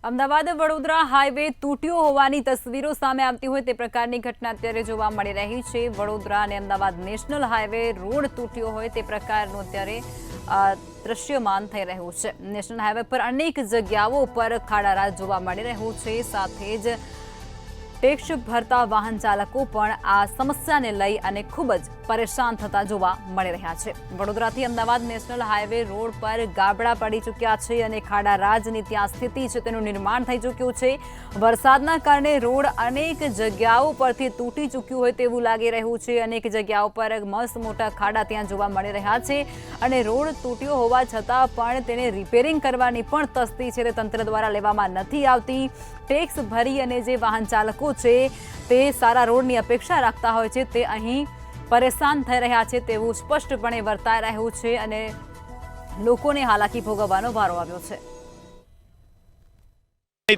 Ahmedabad Vadodara highway તૂટ્યો હોવાની તસવીરો સામે આવતી હોય તે પ્રકારની ઘટના અત્યારે જોવા મળી રહી છે। વડોદરા અને અમદાવાદ નેશનલ હાઈવે રોડ તૂટ્યો હોય તે પ્રકારનું અત્યારે દ્રશ્યમાન થઈ રહ્યું છે। નેશનલ હાઈવે પર અનેક જગ્યાઓ પર ખાડારાજ જોવા મળી રહ્યું છે। સાથે જ ટેક્સ ભરતા વાહન ચાલકો પણ આ સમસ્યાને લઈ અને ખૂબ જ પરેશાન થતા જોવા મળી રહ્યા છે। વડોદરાથી અમદાવાદ નેશનલ હાઈવે રોડ પર ગાબડા પડી ચૂક્યા છે અને ખાડારાજની ત્યાં સ્થિતિ છે તેનું નિર્માણ થઈ ચૂક્યું છે। વરસાદના કારણે રોડ અનેક જગ્યાઓ પરથી તૂટી ચૂક્યું હોય તેવું લાગી રહ્યું છે। અનેક જગ્યાઓ પર મસ્ત મોટા ખાડા ત્યાં જોવા મળી રહ્યા છે અને રોડ તૂટ્યો હોવા છતાં પણ તેને રિપેરિંગ કરવાની પણ તસ્દી છે તે તંત્ર દ્વારા લેવામાં નથી આવતી। ટેક્સ ભરી અને જે વાહન ચાલકો છે તે સારા રોડની અપેક્ષા રાખતા હોય છે તે અહીં પરેશાન થઈ રહ્યા છે તેવું સ્પષ્ટપણે વર્તાઈ રહ્યું છે અને લોકોને હાલાકી ભોગવવાનો વારો આવ્યો છે।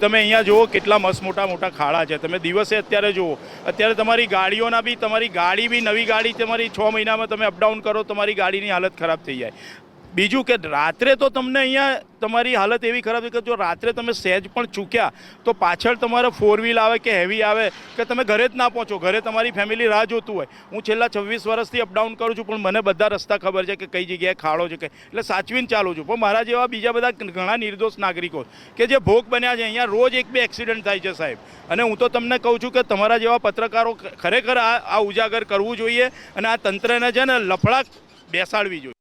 તમે અહીંયા જુઓ કેટલા મસ્ત મોટા મોટા ખાડા છે। તમે દિવસે અત્યારે જુઓ, અત્યારે તમારી ગાડીઓના બી, તમારી ગાડી બી નવી ગાડી તમારી 6 મહિનામાં તમે અપડાઉન કરો તમારી ગાડીની હાલત ખરાબ થઈ જાય। બીજું કે રાત્રે તો તમને અહીંયા તમારી હાલત એવી ખરાબ છે કે જો રાત્રે તમે સહેજ પણ ચૂક્યા તો પાછળ તમારે 4 વ્હીલ આવે કે હેવી આવે કે તમે ઘરે જ ના પહોંચો, ઘરે તમારી ફેમિલી રાહ જોતું હોય। હું છેલ્લા 26 વર્ષથી અપડાઉન કરું છું પણ મને બધા રસ્તા ખબર છે કે કઈ જગ્યાએ ખાડો છે, કે એટલે સાચવીને ચાલું છું। પણ મારા જેવા બીજા બધા ઘણા નિર્દોષ નાગરિકો કે જે ભોગ બન્યા છે, અહીંયા રોજ 1-2 એક્સિડન્ટ થાય છે સાહેબ। અને હું તો તમને કહું છું કે તમારા જેવા પત્રકારો ખરેખર આ ઉજાગર કરવું જોઈએ અને આ તંત્રને છે ને લફડા બેસાડવી જોઈએ।